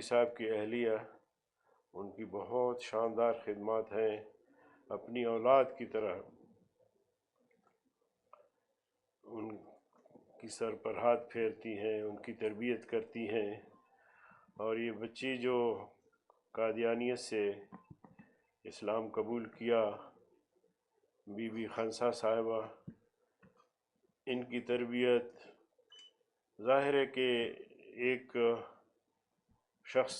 صاحب کی اہلیہ، ان کی بہت شاندار خدمات ہیں، اپنی اولاد کی طرح ان کی سر پر ہاتھ پھیرتی ہیں، ان کی تربیت کرتی ہیں۔ اور یہ بچی جو قادیانیت سے اسلام قبول کیا، بی بی خنسا صاحبہ، ان کی تربیت ظاہر ہے کہ ایک شخص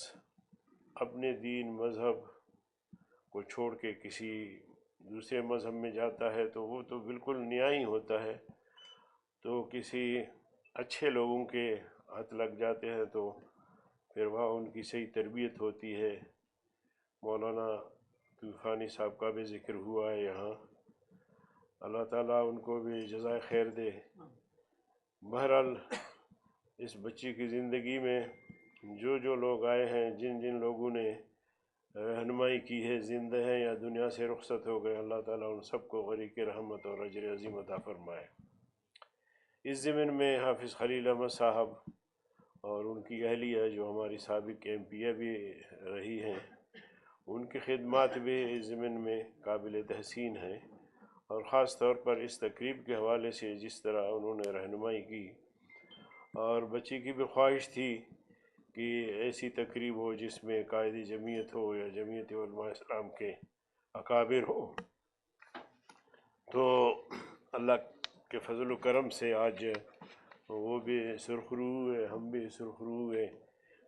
اپنے دین مذہب کو چھوڑ کے کسی دوسرے مذہب میں جاتا ہے تو وہ تو بالکل نیا ہی ہوتا ہے، تو کسی اچھے لوگوں کے ہاتھ لگ جاتے ہیں تو پھر وہاں ان کی صحیح تربیت ہوتی ہے۔ مولانا طوفانی صاحب کا بھی ذکر ہوا ہے یہاں، اللہ تعالیٰ ان کو بھی جزائے خیر دے۔ بہرحال اس بچی کی زندگی میں جو لوگ آئے ہیں، جن لوگوں نے رہنمائی کی ہے، زندہ ہیں یا دنیا سے رخصت ہو گئے، اللہ تعالیٰ ان سب کو غریق رحمت اور اجر عظیم عطا فرمائے۔ اس ضمن میں حافظ خلیل احمد صاحب اور ان کی اہلیہ جو ہماری سابق ایم پی بھی رہی ہیں، ان کی خدمات بھی اس ضمن میں قابل تحسین ہیں، اور خاص طور پر اس تقریب کے حوالے سے جس طرح انہوں نے رہنمائی کی، اور بچی کی بھی خواہش تھی کہ ایسی تقریب ہو جس میں قائد جمعیت ہو یا جمعیت علماء اسلام کے اکابر ہو، تو اللہ کے فضل و کرم سے آج وہ بھی سرخرو ہوئے، ہم بھی سرخرو ہوئے،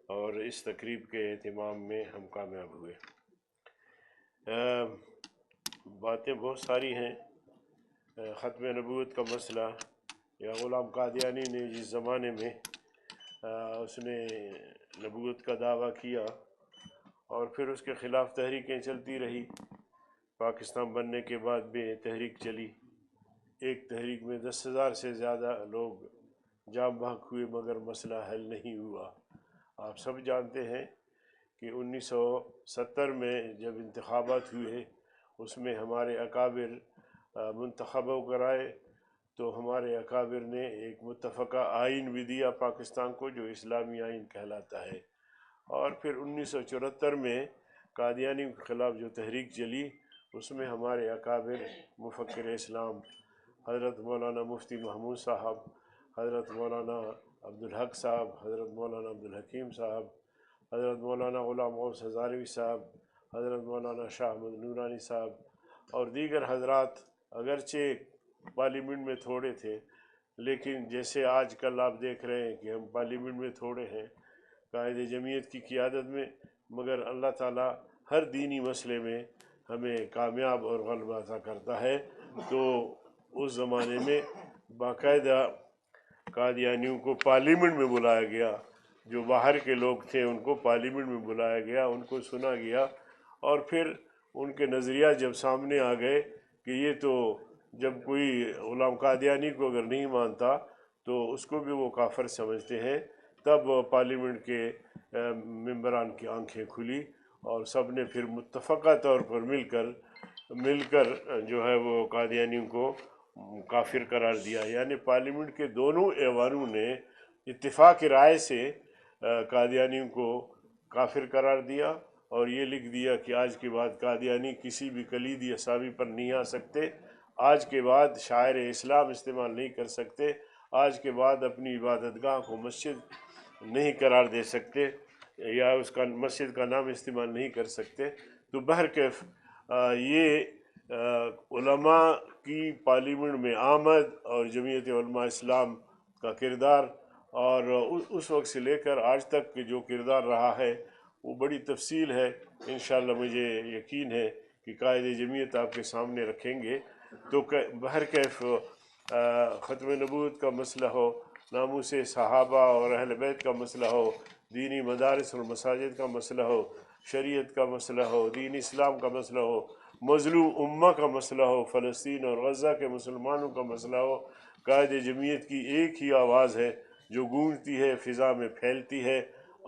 اور اس تقریب کے اہتمام میں ہم کامیاب ہوئے۔ باتیں بہت ساری ہیں۔ ختم نبوت کا مسئلہ، یا غلام قادیانی نے جس زمانے میں اس نے نبوت کا دعویٰ کیا اور پھر اس کے خلاف تحریکیں چلتی رہی، پاکستان بننے کے بعد بھی تحریک چلی، ایک تحریک میں 10,000 سے زیادہ لوگ جام بحق ہوئے مگر مسئلہ حل نہیں ہوا۔ آپ سب جانتے ہیں کہ 1970 میں جب انتخابات ہوئے، اس میں ہمارے اکابر منتخب ہو کر آئے، تو ہمارے اکابر نے ایک متفقہ آئین بھی دیا پاکستان کو جو اسلامی آئین کہلاتا ہے، اور پھر 1974 میں قادیانی کے خلاف جو تحریک چلی، اس میں ہمارے اکابر مفکر اسلام حضرت مولانا مفتی محمود صاحب، حضرت مولانا عبدالحق صاحب، حضرت مولانا عبدالحکیم صاحب، حضرت مولانا غلام غوث ہزاروی صاحب، حضرت مولانا شاہ احمد نورانی صاحب اور دیگر حضرات اگرچہ پارلیمنٹ میں تھوڑے تھے، لیکن جیسے آج کل آپ دیکھ رہے ہیں کہ ہم پارلیمنٹ میں تھوڑے ہیں قائد جمعیت کی قیادت میں، مگر اللہ تعالیٰ ہر دینی مسئلے میں ہمیں کامیاب اور غلبہ عطا کرتا ہے۔ تو اس زمانے میں باقاعدہ قادیانیوں کو پارلیمنٹ میں بلایا گیا، جو باہر کے لوگ تھے ان کو پارلیمنٹ میں بلایا گیا، ان کو سنا گیا، اور پھر ان کے نظریات جب سامنے آ گئے کہ یہ تو جب کوئی غلام قادیانی کو اگر نہیں مانتا تو اس کو بھی وہ کافر سمجھتے ہیں، تب پارلیمنٹ کے ممبران کی آنکھیں کھلی اور سب نے پھر متفقہ طور پر مل کر جو ہے وہ قادیانیوں کو کافر قرار دیا، یعنی پارلیمنٹ کے دونوں ایوانوں نے اتفاق رائے سے قادیانیوں کو کافر قرار دیا، اور یہ لکھ دیا کہ آج کے بعد قادیانی کسی بھی کلیدی اسامی پر نہیں آ سکتے، آج کے بعد شاعر اسلام استعمال نہیں کر سکتے، آج کے بعد اپنی عبادت گاہ کو مسجد نہیں قرار دے سکتے، یا اس کا مسجد کا نام استعمال نہیں کر سکتے۔ تو بہرکیف یہ علماء کی پارلیمنٹ میں آمد اور جمعیت علماء اسلام کا کردار، اور اس وقت سے لے کر آج تک جو کردار رہا ہے وہ بڑی تفصیل ہے، انشاءاللہ مجھے یقین ہے کہ قائد جمعیت آپ کے سامنے رکھیں گے۔ تو بہرکیف ختم نبوت کا مسئلہ ہو، ناموس صحابہ اور اہل بیت کا مسئلہ ہو، دینی مدارس اور مساجد کا مسئلہ ہو، شریعت کا مسئلہ ہو، دین اسلام کا مسئلہ ہو، مظلوم امہ کا مسئلہ ہو، فلسطین اور غزہ کے مسلمانوں کا مسئلہ ہو، قائد جمعیت کی ایک ہی آواز ہے جو گونجتی ہے، فضا میں پھیلتی ہے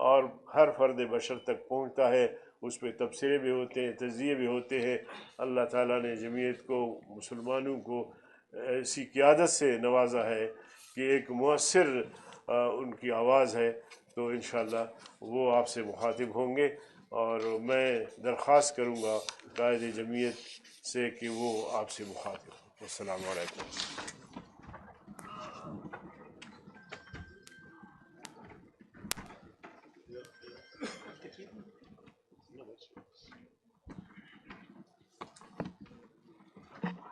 اور ہر فرد بشر تک پہنچتا ہے، اس پہ تبصرے بھی ہوتے ہیں، تجزیے بھی ہوتے ہیں۔ اللہ تعالیٰ نے جمعیت کو، مسلمانوں کو ایسی قیادت سے نوازا ہے کہ ایک مؤثر ان کی آواز ہے۔ تو انشاءاللہ وہ آپ سے مخاطب ہوں گے، اور میں درخواست کروں گا قائد جمعیت سے کہ وہ آپ سے مخاطب ہوں۔ السلام علیکم۔